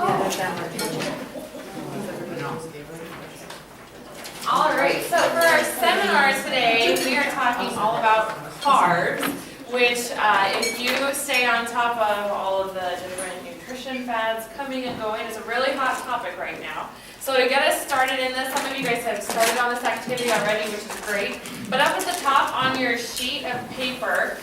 All right, so for our seminar today, we are talking all about carbs, which if you stay on top of all of the different nutrition fads coming and going, is a really hot topic right now. So to get us started in this, some of you guys have started on this activity already, which is great. But up at the top on your sheet of paper,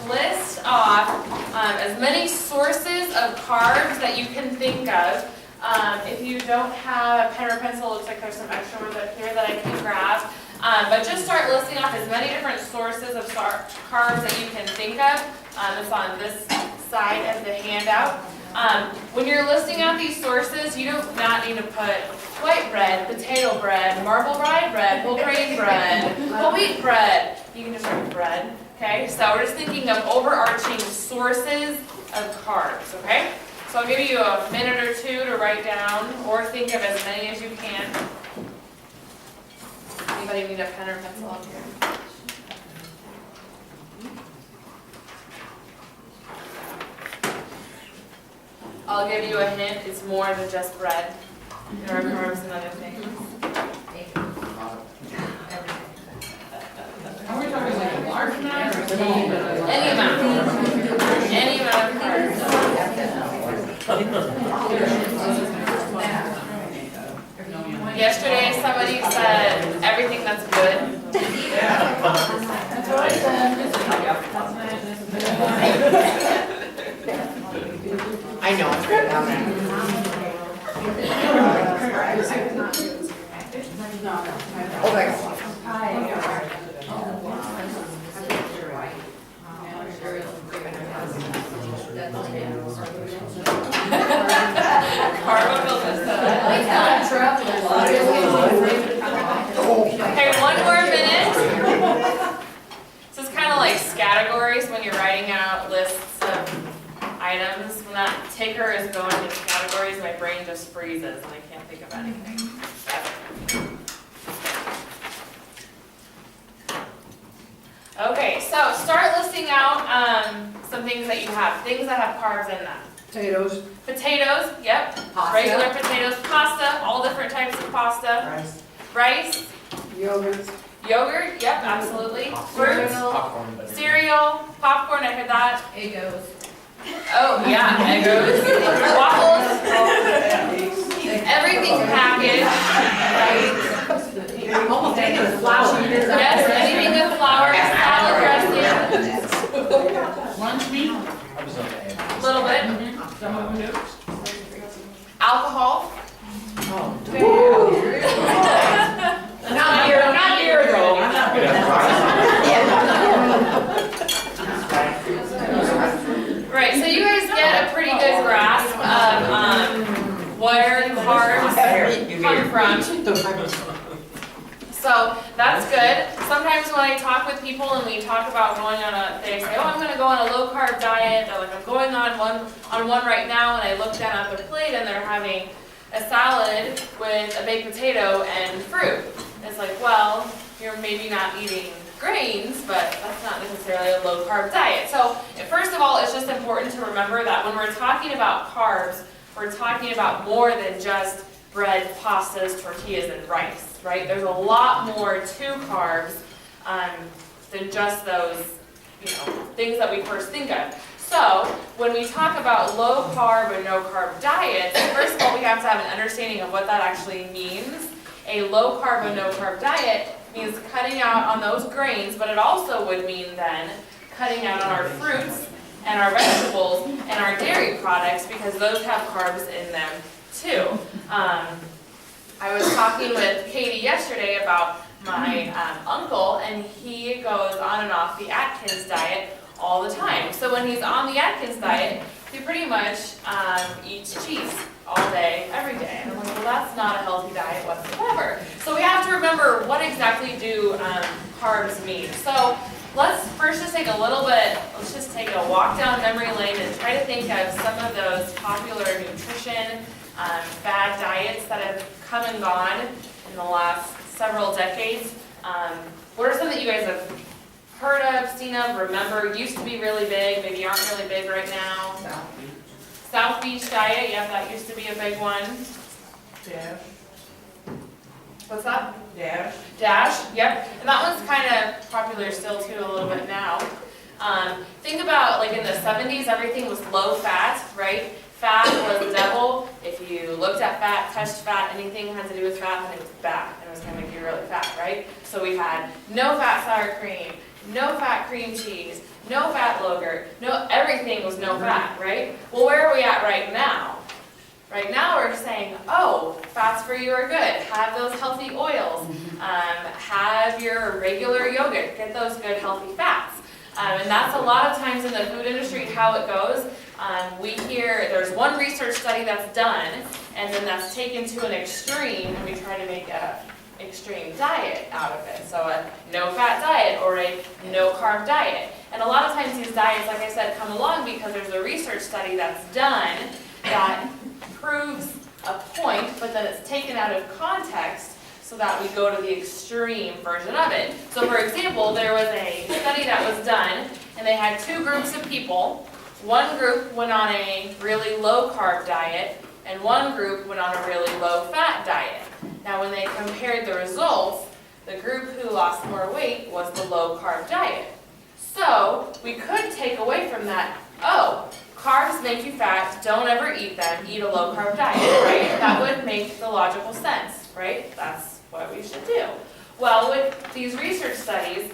list off as many sources of carbs that you can think of. If you don't have a pen or pencil, it looks like there's some extra ones up here that I can grab. But just start listing off as many different sources of carbs that you can think of. It's on this side of the handout. When you're listing out these sources, you do not need to put white bread, potato bread, marble rye bread, whole grain bread, whole wheat bread. You can just write bread, okay? So we're just thinking of overarching sources of carbs, okay? So I'll give you a minute or two to write down or think of as many as you can. Anybody need a pen or pencil up here? I'll give you a hint, it's more than just bread. There are carbs and other things. Are we talking like a large amount or Any amount. Any amount of carbs. Yesterday somebody said everything that's good. That's what I said. I know, it's good down there. Oh, thanks. Okay, one more minute. This is kind of like categories when you're writing out lists of items. When that ticker is going into categories, my brain just freezes and I can't think of anything. Okay, so start listing out some things that you have, things that have carbs in them. Potatoes. Potatoes, yep. Pasta. Regular potatoes, pasta, all different types of pasta. Rice. Rice, Yogurt. yogurt, yep, absolutely. Fruits, Popcorn. cereal, popcorn, I heard that. Egos. Oh, yeah, Eggos, waffles, everything packaged, right? Almost anything with flour. Yes, anything with flour, salad dressing, Lunch meat? a little bit. Some of them do. Alcohol. Not here though. I'm not putting that. Right, so you guys get a pretty good grasp of where carbs come from. So that's good. Sometimes when I talk with people and we talk about going on they say, oh, I'm going to go on a low carb diet. They're like, I'm going on one right now, and I look down at their plate and they're having a salad with a baked potato and fruit. It's like, well, you're maybe not eating grains, but that's not necessarily a low carb diet. So first of all, it's just important to remember that when we're talking about carbs, we're talking about more than just bread, pastas, tortillas, and rice, right? There's a lot more to carbs than just those, things that we first think of. So when we talk about low carb or no carb diets, first of all, we have to have an understanding of what that actually means. A low carb or no carb diet means cutting out on those grains, but it also would mean then cutting out on our fruits and our vegetables and our dairy products, because those have carbs in them too. I was talking with Katie yesterday about my uncle, and he goes on and off the Atkins diet all the time. So when he's on the Atkins diet, he pretty much eats cheese all day, every day. And I'm like, well, that's not a healthy diet whatsoever. So we have to remember, what exactly do carbs mean? So let's first just take let's just take a walk down memory lane and try to think of some of those popular nutrition fad diets that have come and gone in the last several decades. What are some that you guys have heard of, seen of, remember, used to be really big, maybe aren't really big right now? South Beach diet, yep, that used to be a big one. Dash, What's that? dash. Dash, yep, and that one's kind of popular still too a little bit now. Think about like in the 70s, everything was low fat, right? Fat was the devil. If you looked at fat, touched fat, anything that had to do with fat, then it was bad, and it was going to make you really fat, right? So we had no fat sour cream, no fat cream cheese, no fat yogurt, no, everything was no fat, right? Well, where are we at right now? Right now we're saying, oh, fats for you are good. Have those healthy oils. Have your regular yogurt. Get those good healthy fats. And that's a lot of times in the food industry how it goes. We hear there's one research study that's done, and then that's taken to an extreme, and we try to make an extreme diet out of it. So a no-fat diet or a no-carb diet. And a lot of times these diets, like I said, come along because there's a research study that's done that proves a point, but then it's taken out of context so that we go to the extreme version of it. So for example, there was a study that was done, and they had two groups of people. One group went on a really low-carb diet, and one group went on a really low-fat diet. Now when they compared the results, the group who lost more weight was the low-carb diet. So we could take away from that, oh, carbs make you fat, don't ever eat them, eat a low-carb diet, right? That would make the logical sense, right? That's what we should do. Well, with these research studies,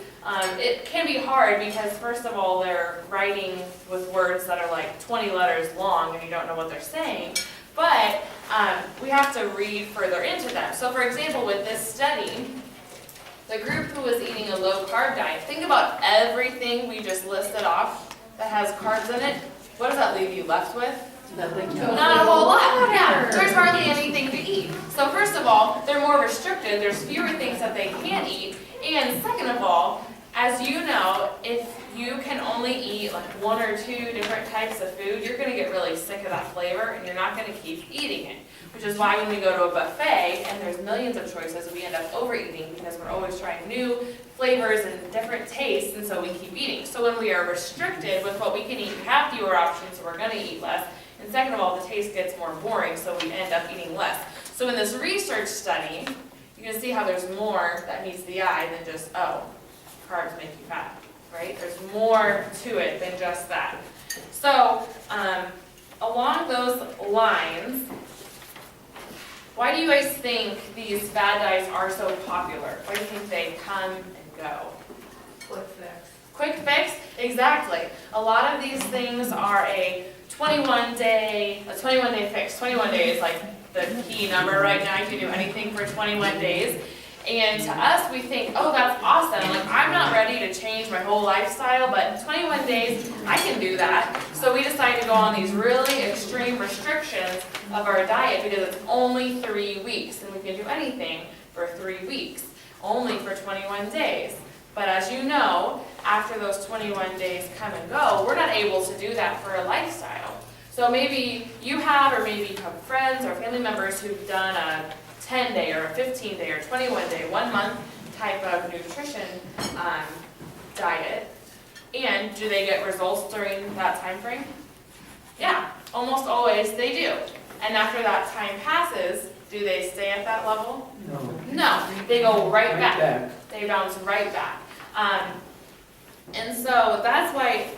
it can be hard because, first of all, they're writing with words that are like 20 letters long and you don't know what they're saying, but we have to read further into them. So, for example, with this study, the group who was eating a low-carb diet, think about everything we just listed off that has carbs in it. What does that leave you left with? Nothing. Not a whole lot. Yeah, there's hardly anything to eat. So first of all, they're more restricted. There's fewer things that they can eat. And second of all, as you know, if you can only eat like one or two different types of food, you're going to get really sick of that flavor and you're not going to keep eating it. Which is why when we go to a buffet and there's millions of choices, we end up overeating because we're always trying new flavors and different tastes, and so we keep eating. So when we are restricted with what we can eat, we have fewer options, so we're going to eat less. And second of all, the taste gets more boring, so we end up eating less. So in this research study, you can see how there's more that meets the eye than just, oh, carbs make you fat, right? There's more to it than just that. So along those lines, why do you guys think these fad diets are so popular? Why do you think they come and go? Quick fix. Quick fix? Exactly. A lot of these things are a 21-day fix. 21 days is like the key number right now. You can do anything for 21 days. And to us, we think, oh, that's awesome. Like, I'm not ready to change my whole lifestyle, but in 21 days, I can do that. So we decided to go on these really extreme restrictions of our diet because it's only 3 weeks, and we can do anything for 3 weeks, only for 21 days. But as you know, after those 21 days come and go, we're not able to do that for a lifestyle. So maybe you have, or maybe you have friends or family members who've done a 10-day or a 15-day or 21-day, 1 month type of nutrition diet. And do they get results during that time frame? Yeah, almost always they do. And after that time passes, do they stay at that level? No, they go right back. They bounce right back. And so that's why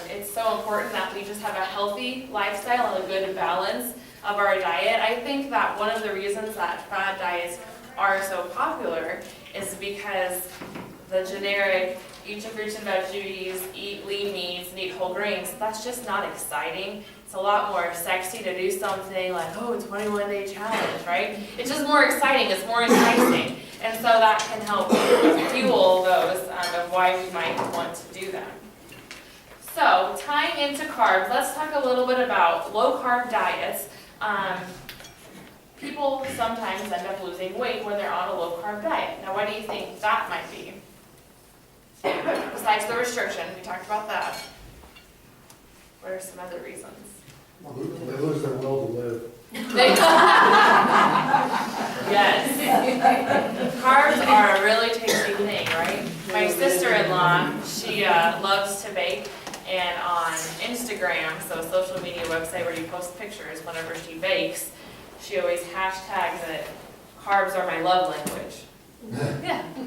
it's so important that we just have a healthy lifestyle and a good balance of our diet. I think that one of the reasons that fad diets are so popular is because the generic eat your fruits and veggies, eat lean meats, and eat whole grains, that's just not exciting. It's a lot more sexy to do something like, oh, a 21-day challenge, right? It's just more exciting, it's more enticing. And so that can help fuel those of why we might want to do them. So tying into carbs, let's talk a little bit about low-carb diets. People sometimes end up losing weight when they're on a low-carb diet. Now, why do you think that might be? Besides the restriction, we talked about that. What are some other reasons? They lose their will to live. Yes. Carbs are a really tasty thing, right? My sister-in-law, she loves to bake, And on Instagram, so a social media website where you post pictures whenever she bakes, she always hashtags it, carbs are my love language. Yeah, I can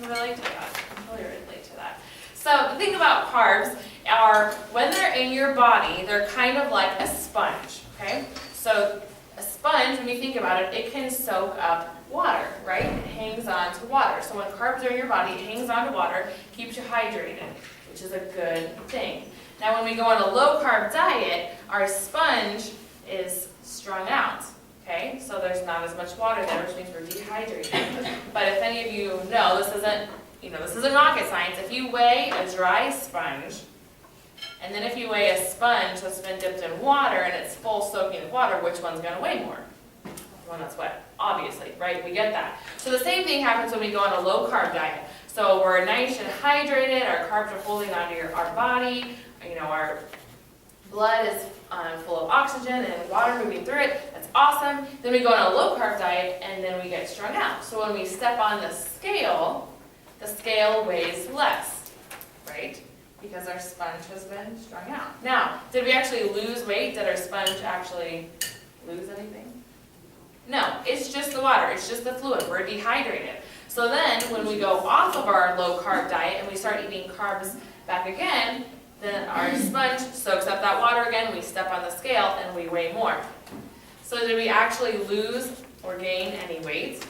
relate to that. I can totally relate to that. So the thing about carbs are, when they're in your body, they're kind of like a sponge, okay? So a sponge, when you think about it, it can soak up water, right? It hangs on to water. So when carbs are in your body, it hangs on to water, keeps you hydrated, which is a good thing. Now when we go on a low carb diet, our sponge is strung out, okay? So there's not as much water there, which means we're dehydrated. But if any of you know, this isn't rocket science. If you weigh a dry sponge, and then if you weigh a sponge that's been dipped in water and it's full soaking with water, which one's going to weigh more? The one that's wet, obviously, right? We get that. So the same thing happens when we go on a low carb diet. So we're nice and hydrated, our carbs are holding onto our body, our blood is full of oxygen and water moving through it. That's awesome. Then we go on a low carb diet and then we get strung out. So when we step on the scale weighs less, right? Because our sponge has been strung out. Now, did we actually lose weight? Did our sponge actually lose anything? No, it's just the water. It's just the fluid. We're dehydrated. So then when we go off of our low carb diet and we start eating carbs back again, then our sponge soaks up that water again, we step on the scale and we weigh more. So did we actually lose or gain any weight?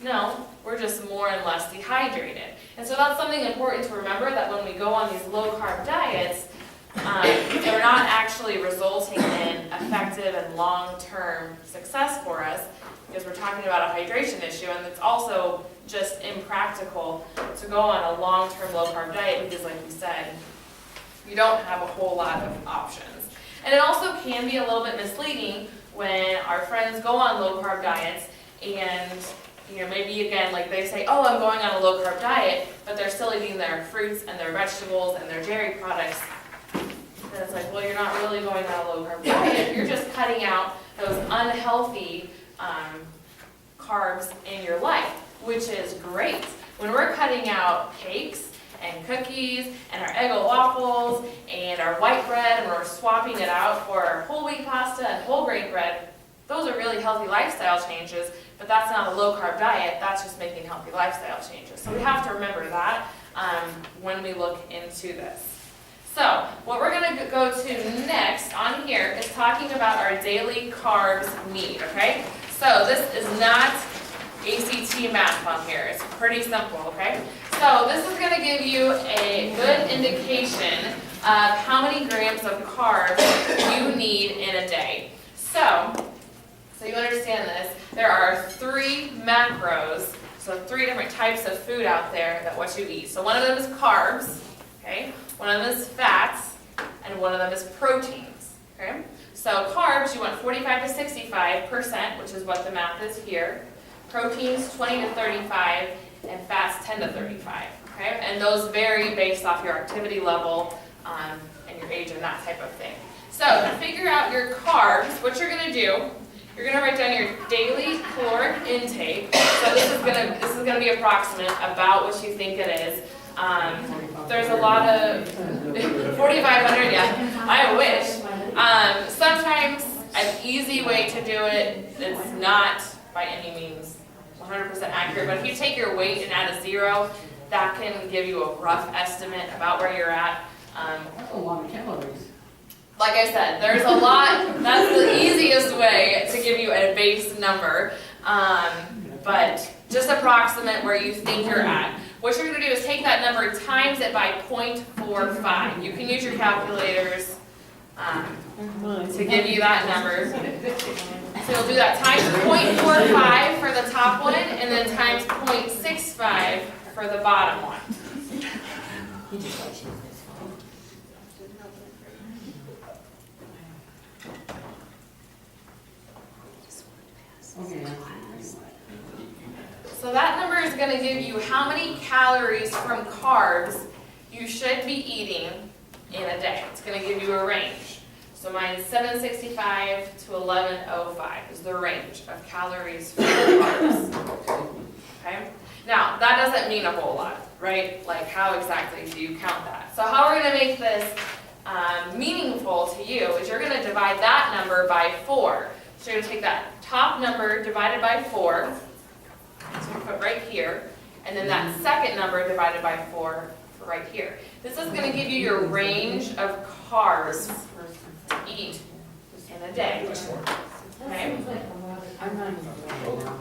No, we're just more and less dehydrated. And so that's something important to remember, that when we go on these low carb diets, they're not actually resulting in effective and long-term success for us, because we're talking about a hydration issue, and it's also just impractical to go on a long-term low carb diet because, like we said, you don't have a whole lot of options. And it also can be a little bit misleading when our friends go on low carb diets and maybe again, like they say, oh, I'm going on a low carb diet, but they're still eating their fruits and their vegetables and their dairy products. And it's like, well, you're not really going on a low carb diet. You're just cutting out those unhealthy carbs in your life, which is great. When we're cutting out cakes and cookies and our Eggo waffles and our white bread, and we're swapping it out for our whole wheat pasta and whole grain bread, those are really healthy lifestyle changes, but that's not a low carb diet, that's just making healthy lifestyle changes. So we have to remember that when we look into this. So what we're going to go to next on here is talking about our daily carbs need, okay? So this is not ACT math on here, it's pretty simple, okay? So this is going to give you a good indication of how many grams of carbs you need in a day. So you understand this, there are 3 macros, so 3 different types of food out there that what you eat. So one of them is carbs, okay? One of them is fats, and one of them is proteins, okay? So carbs, you want 45 to 65%, which is what the math is here. Proteins, 20 to 35, and fats, 10 to 35, okay? And those vary based off your activity level and your age and that type of thing. So to figure out your carbs, what you're going to do, you're going to write down your daily caloric intake. So this is going to be approximate about what you think it is. There's a lot of 4,500. Yeah, I wish. Sometimes an easy way to do it, it's not by any means 100% accurate, but if you take your weight and add a 0, that can give you a rough estimate about where you're at. That's a lot of calories. Like I said, there's a lot. That's the easiest way to give you a base number, but just approximate where you think you're at. What you're going to do is take that number times it by 0.45. You can use your calculators to give you that number. So you'll do that times 0.45 for the top one, and then times 0.65 for the bottom one. So that number is going to give you how many calories from carbs you should be eating in a day. It's going to give you a range. So mine's 765 to 1105 is the range of calories from carbs. okay? Now, that doesn't mean a whole lot, right? Like, how exactly do you count that? So how we're gonna make this meaningful to you is you're gonna divide that number by 4. So you're gonna take that top number divided by 4, so you put right here, and then that second number divided by 4 for right here. This is gonna give you your range of carbs to eat in a day, okay? I'm not even now.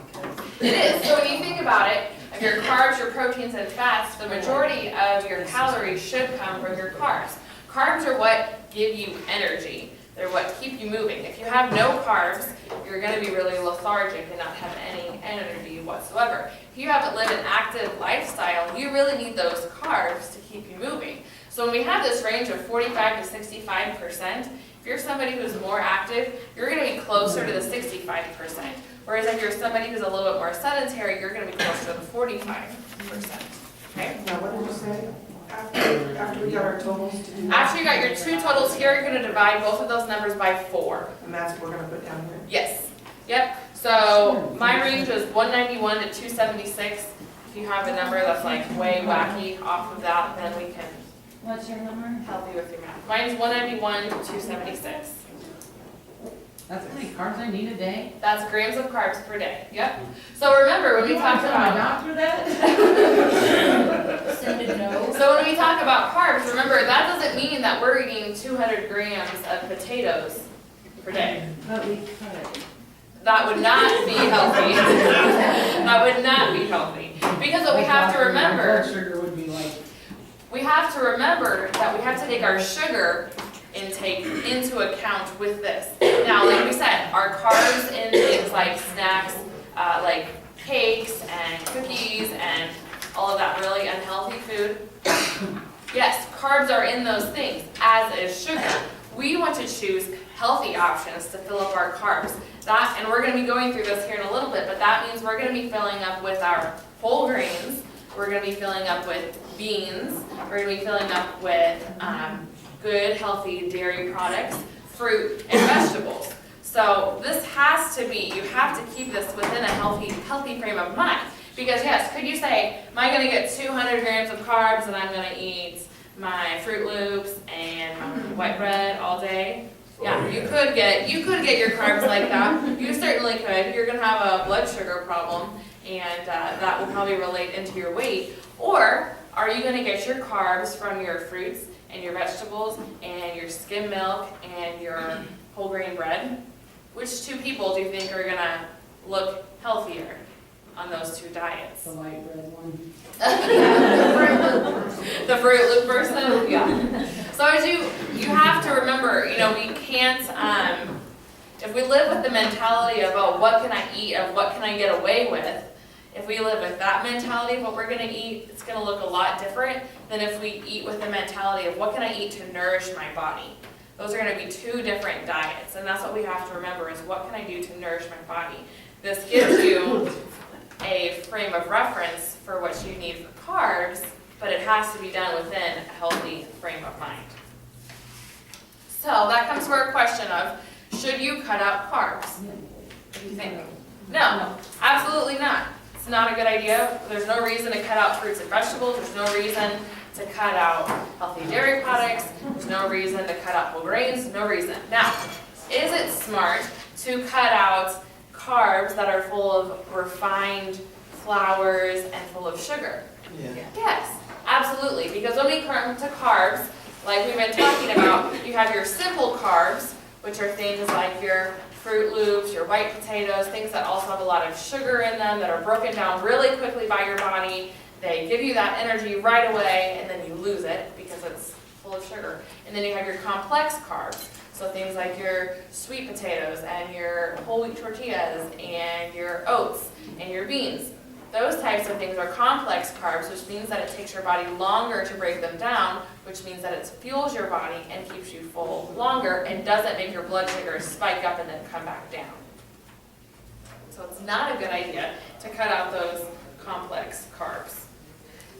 It is, so when you think about it, of your carbs, your proteins, and fats, the majority of your calories should come from your carbs. Carbs are what give you energy. They're what keep you moving. If you have no carbs, you're going to be really lethargic and not have any energy whatsoever. If you haven't lived an active lifestyle, you really need those carbs to keep you moving. So when we have this range of 45 to 65%, if you're somebody who's more active, you're going to be closer to the 65%. Whereas if you're somebody who's a little bit more sedentary, you're going to be closer to the 45%. Okay? Now, what did you say? After we got our totals to do that? After you got your 2 totals here, you're going to divide both of those numbers by 4. And that's what we're gonna put down here? Yes. Yep. So my range is 191 to 276. If you have a number that's like way wacky off of that, then we can What's your number? help you with your math. Mine's 191 to 276. That's how many carbs I need a day? That's grams of carbs per day. Yep. So remember when we talked my about doctor that? Send a no. So when we talk about carbs, remember that doesn't mean that we're eating 200 grams of potatoes per day. But we cut it. That would not be healthy. That would not be healthy. Because what we have to My remember, blood sugar would be like, we have to remember that we have to take our sugar intake into account with this. Now, like we said, our carbs in things like snacks, like cakes and cookies and all of that really unhealthy food. Yes, carbs are in those things, as is sugar. We want to choose healthy options to fill up our carbs. That, and we're going to be going through this here in a little bit, but that means we're going to be filling up with our whole grains. We're going to be filling up with beans. We're going to be filling up with good, healthy dairy products, fruit, and vegetables. So this has to be, you have to keep this within a healthy frame of mind. Because yes, could you say, am I going to get 200 grams of carbs and I'm going to eat my Fruit Loops and my white bread all day? Yeah, you could get your carbs like that. You certainly could. You're going to have a blood sugar problem, and that will probably relate into your weight. Or are you going to get your carbs from your fruits and your vegetables and your skim milk and your whole grain bread? Which 2 people do you think are going to look healthier on those 2 diets? the white bread one. The Fruit Loop person? Yeah. So as you have to remember, you know, we can't, if we live with the mentality of, oh, what can I eat, of what can I get away with, if we live with that mentality of what we're going to eat, it's going to look a lot different than if we eat with the mentality of what can I eat to nourish my body. Those are going to be 2 different diets, and that's what we have to remember is what can I do to nourish my body. This gives you a frame of reference for what you need for carbs, but it has to be done within a healthy frame of mind. So that comes to our question of, should you cut out carbs? What do you think? No, absolutely not. It's not a good idea. There's no reason to cut out fruits and vegetables. There's no reason to cut out healthy dairy products. There's no reason to cut out whole grains. No reason. Now, is it smart to cut out carbs that are full of refined flours and full of sugar? Yeah. Yes, absolutely. Because when we come to carbs, like we've been talking about, you have your simple carbs, which are things like your Fruit Loops, your white potatoes, things that also have a lot of sugar in them that are broken down really quickly by your body. They give you that energy right away, and then you lose it because it's full of sugar. And then you have your complex carbs, so things like your sweet potatoes and your whole wheat tortillas and your oats and your beans. Those types of things are complex carbs, which means that it takes your body longer to break them down, which means that it fuels your body and keeps you full longer and doesn't make your blood sugar spike up and then come back down. So it's not a good idea to cut out those complex carbs.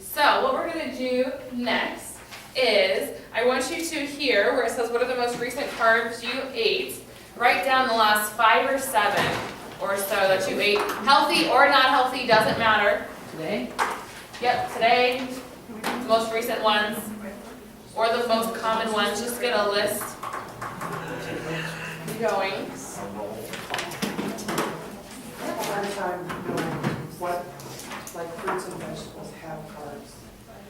So what we're going to do next is I want you to here where it says what are the most recent carbs you ate, write down the last 5 or 7 or so that you ate, healthy or not healthy, doesn't matter. Today? Yep, today, most recent ones, or the most common ones, just get a list going. Hard time knowing what, like fruits and vegetables have carbs,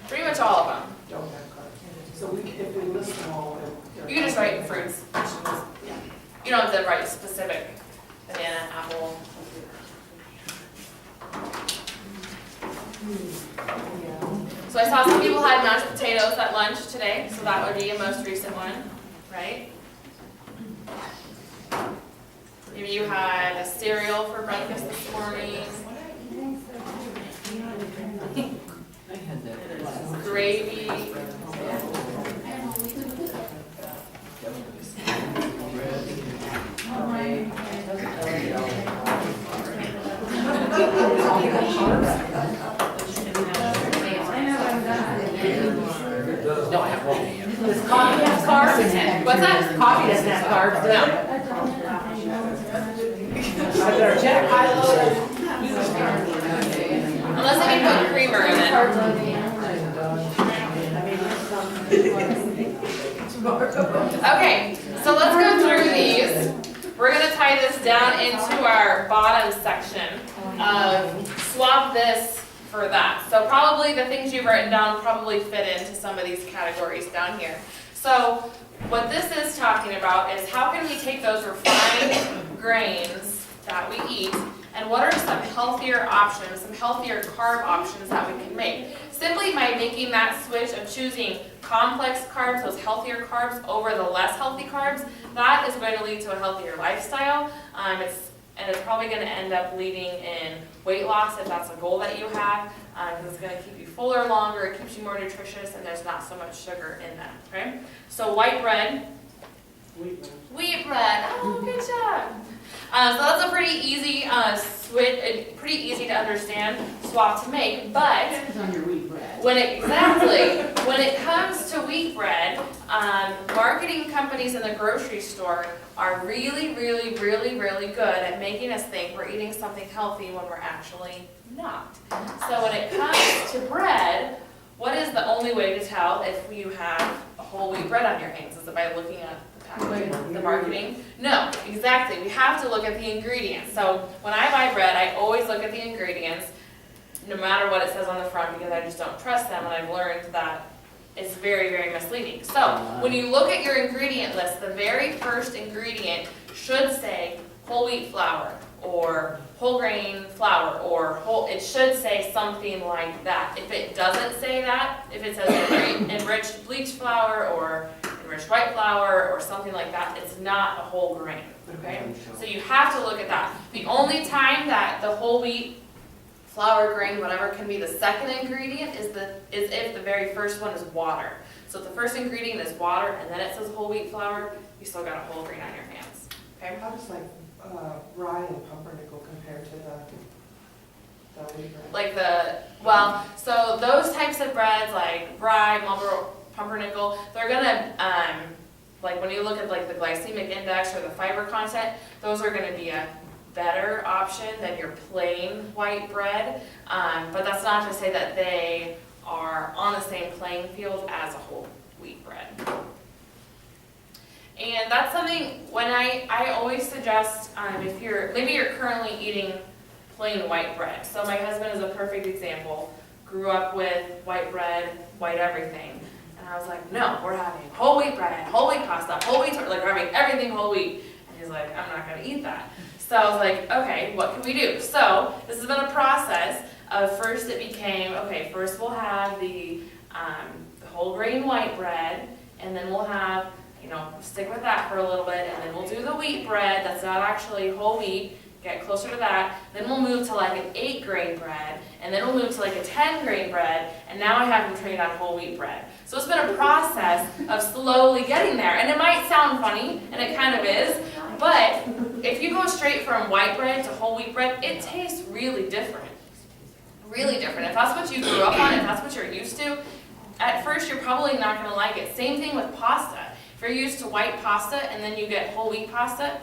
Pretty much all of them. don't have carbs. So if we list them all, then. You can just write fruits, vegetables. You don't have to write specific banana, apple. Yeah. So I saw some people had mashed potatoes at lunch today, so that would be a most recent one, right? Maybe you had a cereal for breakfast this morning, I had that. gravy. No, I have one. Does coffee have carbs? What's that? Coffee doesn't have carbs, does it? No. I better check. Unless if you put creamer in it. Okay, so let's go through these. We're gonna tie this down into our bottom section of swap this for that. So probably the things you've written down probably fit into some of these categories down here. So what this is talking about is how can we take those refined grains that we eat and what are some healthier options, some healthier carb options that we can make? Simply by making that switch of choosing complex carbs, those healthier carbs, over the less healthy carbs, that is going to lead to a healthier lifestyle. It's probably going to end up leading in weight loss if that's a goal that you have, because it's going to keep you fuller longer, it keeps you more nutritious, and there's not so much sugar in that, okay? So white bread, wheat bread, oh, good job. So that's a pretty easy switch, pretty easy to understand swap to make, but Depends on your wheat bread. when it comes to wheat bread, marketing companies in the grocery store are really good at making us think we're eating something healthy when we're actually not. So when it comes to bread, what is the only way to tell if you have a whole wheat bread on your hands? Is it by looking at the packaging, the marketing? No, exactly. We have to look at the ingredients. So when I buy bread, I always look at the ingredients, no matter what it says on the front, because I just don't trust them, and I've learned that it's very misleading. So when you look at your ingredient list, the very first ingredient should say whole wheat flour or whole grain flour or whole, it should say something like that. If it doesn't say that, if it says enriched bleached flour or enriched white flour or something like that, it's not a whole grain, okay? So you have to look at that. The only time that the whole wheat flour, grain, whatever, can be the second ingredient is if the very first one is water. So if the first ingredient is water and then it says whole wheat flour, you still got a whole grain on your hands. Okay? How does like rye and pumpernickel compare to the wheat bread? So those types of breads like rye, Marlboro, pumpernickel, they're gonna, like when you look at like the glycemic index or the fiber content, those are gonna be a better option than your plain white bread, but that's not to say that they are on the same playing field as a whole wheat bread. And that's something when I always suggest if maybe you're currently eating plain white bread. So my husband is a perfect example. Grew up with white bread, white everything. And I was like, no, we're having whole wheat bread, whole wheat pasta, whole wheat, like we're having everything whole wheat. And he's like, I'm not gonna eat that. So I was like, okay, what can we do? So this has been a process of first it became, okay, first we'll have the whole grain white bread, and then we'll have, stick with that for a little bit, and then we'll do the wheat bread that's not actually whole wheat, get closer to that, then we'll move to like an 8 grain bread, and then we'll move to like a 10 grain bread, and now I have him trained on whole wheat bread. So it's been a process of slowly getting there, and it might sound funny, and it kind of is, but if you go straight from white bread to whole wheat bread, it tastes really different. Really different. If that's what you grew up on, if that's what you're used to, at first you're probably not going to like it. Same thing with pasta. If you're used to white pasta and then you get whole wheat pasta,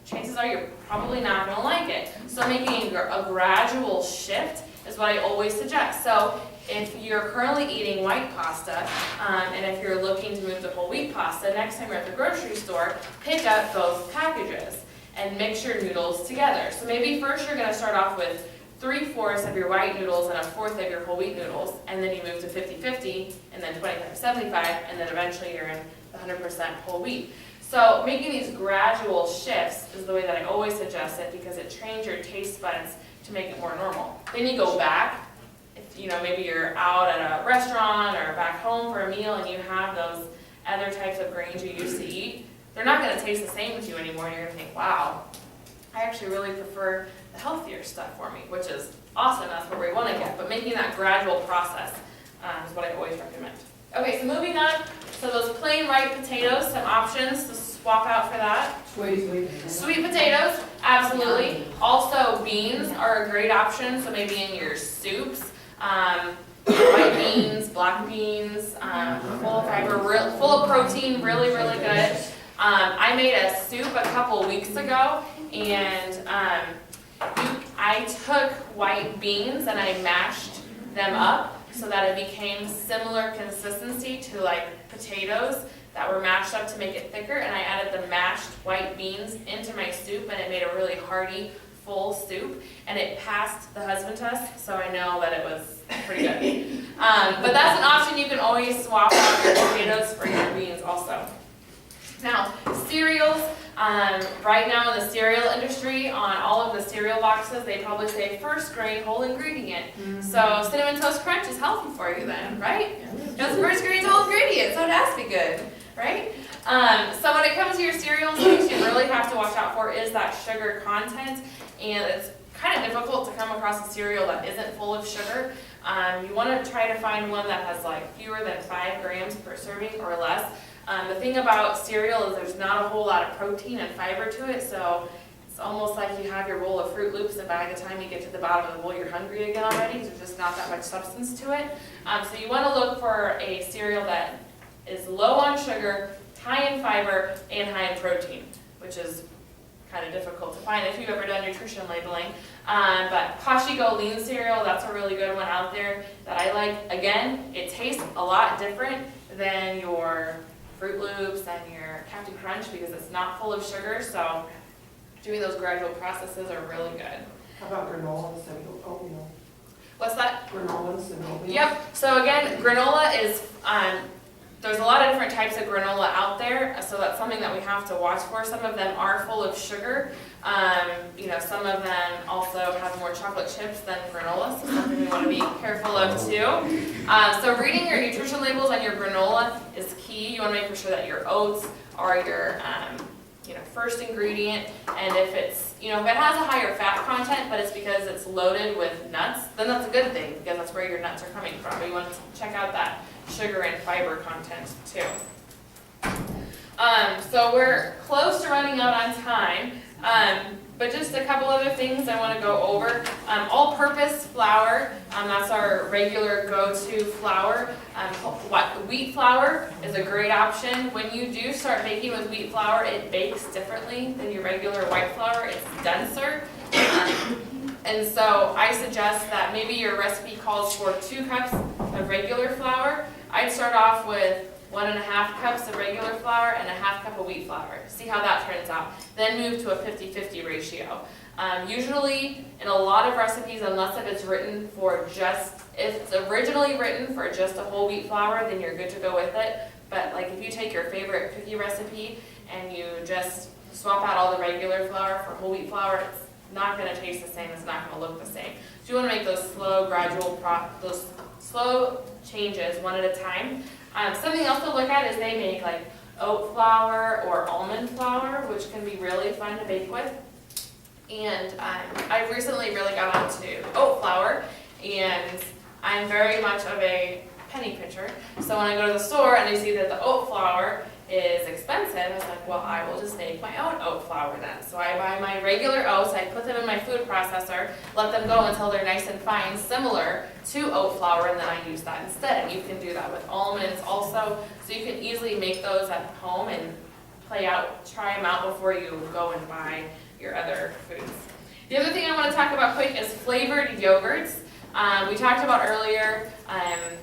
chances are you're probably not going to like it. So making a gradual shift is what I always suggest. So if you're currently eating white pasta, and if you're looking to move to whole wheat pasta, next time you're at the grocery store, pick up both packages and mix your noodles together. So maybe first you're gonna start off with 3/4 of your white noodles and 1/4 of your whole wheat noodles, and then you move to 50-50, and then 25-75, and then eventually you're in the 100% whole wheat. So making these gradual shifts is the way that I always suggest it, because it trains your taste buds to make it more normal. Then you go back, if maybe you're out at a restaurant or back home for a meal and you have those other types of grains you used to eat, they're not gonna taste the same with you anymore, and you're gonna think, wow, I actually really prefer the healthier stuff for me, which is awesome, that's what we wanna get, but making that gradual process is what I always recommend. Okay, so moving on, so those plain white potatoes, some options to swap out for that. Sweet potatoes, absolutely. Also, beans are a great option, so maybe in your soups, white beans, black beans, full of fiber, full of protein, really, really good. I made a soup a couple weeks ago, and I took white beans and I mashed them up so that it became similar consistency to like potatoes that were mashed up to make it thicker, and I added the mashed white beans into my soup, and it made a really hearty, full soup, and it passed the husband test, so I know that it was pretty good. But that's an option. You can always swap out your potatoes for your beans also. Now, cereals, right now in the cereal industry, on all of the cereal boxes, they probably say first grain whole ingredient. So Cinnamon Toast Crunch is healthy for you then, right? It's first grain whole ingredient, so it has to be good, right? So when it comes to your cereals, what you really have to watch out for is that sugar content, and it's kind of difficult to come across a cereal that isn't full of sugar. You want to try to find one that has like fewer than 5 grams per serving or less. The thing about cereal is there's not a whole lot of protein and fiber to it, so it's almost like you have your bowl of Fruit Loops, and by the time you get to the bottom of the bowl, you're hungry again already, because there's just not that much substance to it. So you want to look for a cereal that is low on sugar, high in fiber, and high in protein, which is kind of difficult to find if you've ever done nutrition labeling. But Kashigo Lean cereal, that's a really good one out there that I like. Again, it tastes a lot different than your Fruit Loops and your Captain Crunch because it's not full of sugar, so doing those gradual processes are really good. How about granola instead of oatmeal? What's that? Granola instead of oatmeal? Yep, so again, granola is, there's a lot of different types of granola out there, so that's something that we have to watch for. Some of them are full of sugar. Some of them also have more chocolate chips than granola, so something we want to be careful of too. So reading your nutrition labels on your granola is key. You want to make sure that your oats are your first ingredient, and if it's, if it has a higher fat content, but it's because it's loaded with nuts, then that's a good thing, because that's where your nuts are coming from. But you want to check out that sugar and fiber content too. So we're close to running out on time, but just a couple other things I want to go over. All-purpose flour, that's our regular go-to flour. Wheat flour is a great option. When you do start baking with wheat flour, it bakes differently than your regular white flour. It's denser. And so I suggest that maybe your recipe calls for 2 cups of regular flour. I'd start off with 1.5 cups of regular flour and 1/2 cup of wheat flour. See how that turns out. Then move to a 50-50 ratio. Usually in a lot of recipes, unless if it's written for if it's originally written for just a whole wheat flour, then you're good to go with it. But like if you take your favorite cookie recipe and you just swap out all the regular flour for whole wheat flour, it's not going to taste the same, it's not going to look the same. So you want to make those slow, those slow changes one at a time. Something else to look at is they make like oat flour or almond flour, which can be really fun to bake with. And I've recently really got onto oat flour, and I'm very much of a penny pincher. So when I go to the store and I see that the oat flour is expensive, I was like, well, I will just make my own oat flour then. So I buy my regular oats, I put them in my food processor, let them go until they're nice and fine, similar to oat flour, and then I use that instead. And you can do that with almonds also. So you can easily make those at home and try them out before you go and buy your other foods. The other thing I want to talk about quick is flavored yogurts. We talked about earlier,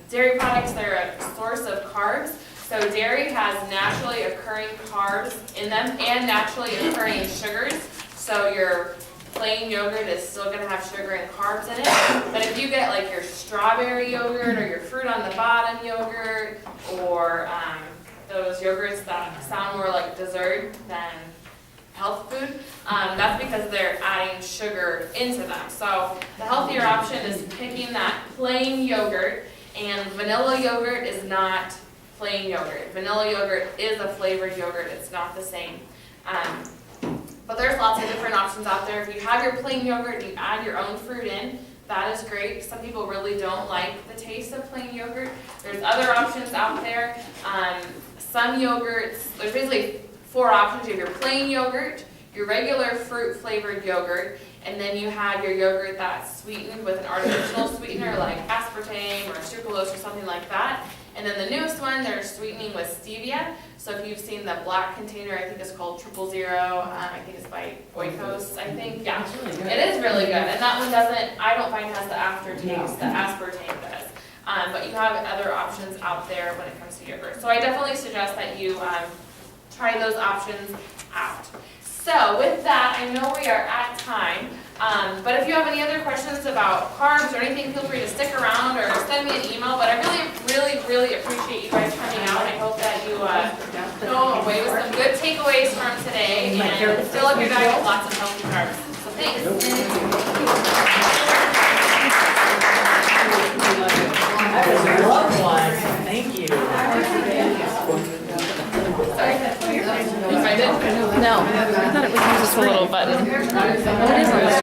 dairy products, they're a source of carbs. So dairy has naturally occurring carbs in them and naturally occurring sugars. So your plain yogurt is still gonna have sugar and carbs in it. But if you get like your strawberry yogurt or your fruit on the bottom yogurt, or those yogurts that sound more like dessert than health food, that's because they're adding sugar into them. So the healthier option is picking that plain yogurt, and vanilla yogurt is not plain yogurt. Vanilla yogurt is a flavored yogurt, it's not the same. But there's lots of different options out there. If you have your plain yogurt and you add your own fruit in, that is great. Some people really don't like the taste of plain yogurt. There's other options out there. Some yogurts, there's basically 4 options. You have your plain yogurt, your regular fruit flavored yogurt, and then you have your yogurt that's sweetened with an artificial sweetener like aspartame or sucralose or something like that. And then the newest one, they're sweetening with stevia. So if you've seen the black container, I think it's called 000. I think it's by Oikos, I think. Yeah, It's really good. it is really good. And that one doesn't, I don't find has the aftertaste that aspartame does. But you have other options out there when it comes to yogurt. So I definitely suggest that you try those options out. So with that, I know we are at time, but if you have any other questions about carbs or anything, feel free to stick around or send me an email. But I really appreciate you guys coming out. I hope that you go away with some good takeaways from today and fill up your diet with lots of healthy carbs. So thanks. That was a love one. Thank you. Sorry. If I did? No, I thought it was just a little button. What is it?